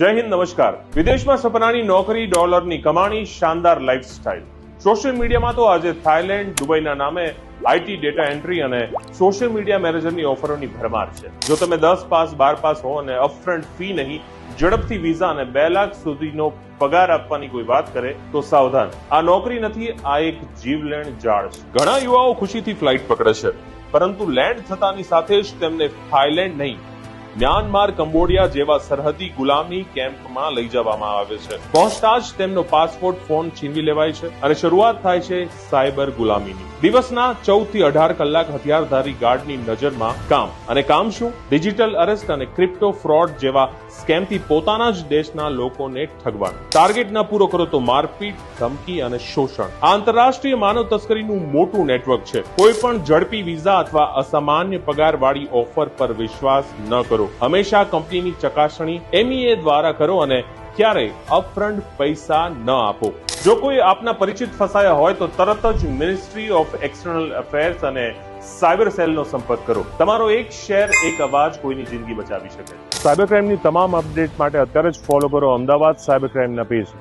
જય હિન્દ, નમસ્કાર। વિદેશમાં સપનાની નોકરી, ડોલરની કમાણી, શાનદાર લાઈફસ્ટાઈલ। સોશિયલ મીડિયામાં તો આજે થાઈલેન્ડ, દુબઈના નામે આઈટી, ડેટા એન્ટ્રી અને સોશિયલ મીડિયા મેનેજરની ઓફરોની ભરમાર છે। જો તમે 10 પાસ 12 પાસ હો અને અપફ્રન્ટ ફી નહીં, ઝડપથી વિઝા અને 2 લાખ સુધીનો પગાર આપવાની કોઈ વાત કરે તો સાવધાન, આ નોકરી નથી, આ એક જીવલેણ જાળ છે। ઘણા યુવાઓ ખુશીથી ફ્લાઇટ પકડે છે, પરંતુ લેન્ડ થતાની સાથે જ તેમને થાઈલેન્ડ નહીં, મ્યાનમાર, કંબોડિયા જેવા સરહદી ગુલામી કેમ્પમાં લઈ જવામાં આવે છે। પહોંચતા જ તેમનો પાસપોર્ટ, ફોન છીનવી લેવાય છે અને શરૂઆત થાય છે સાયબર ગુલામીની। દિવસના 14 થી 18 કલાક હથિયારધારી ગાર્ડની નજરમાં કામ, અને કામ શું? ડિજિટલ અરેસ્ટ અને ક્રિપ્ટો ફ્રોડ જેવા સ્કેમથી પોતાના જ દેશના લોકોને ઠગવાનું। ટાર્ગેટ ન પૂરો કરો તો મારપીટ, ધમકી અને શોષણ। આ આંતરરાષ્ટ્રીય માનવ તસ્કરીનું મોટું નેટવર્ક છે। કોઈ પણ ઝડપી વિઝા અથવા અસામાન્ય પગારવાળી ઓફર પર વિશ્વાસ ન કરો। હંમેશા કંપનીની ચકાસણી MEA દ્વારા કરો અને ક્યારેય અપફ્રન્ટ પૈસા ન આપો। જો કોઈ આપના પરિચિત ફસાયા હોય તો તરત જ મિનિસ્ટ્રી ઓફ એક્સટર્નલ અફેર્સ અને સાયબર સેલનો સંપર્ક કરો। તમારો એક શેર, એક અવાજ કોઈની જિંદગી બચાવી શકે। સાયબર ક્રાઇમની તમામ અપડેટ માટે અત્યારે જ ફોલો કરો અમદાવાદ સાયબર ક્રાઇમના પેજ।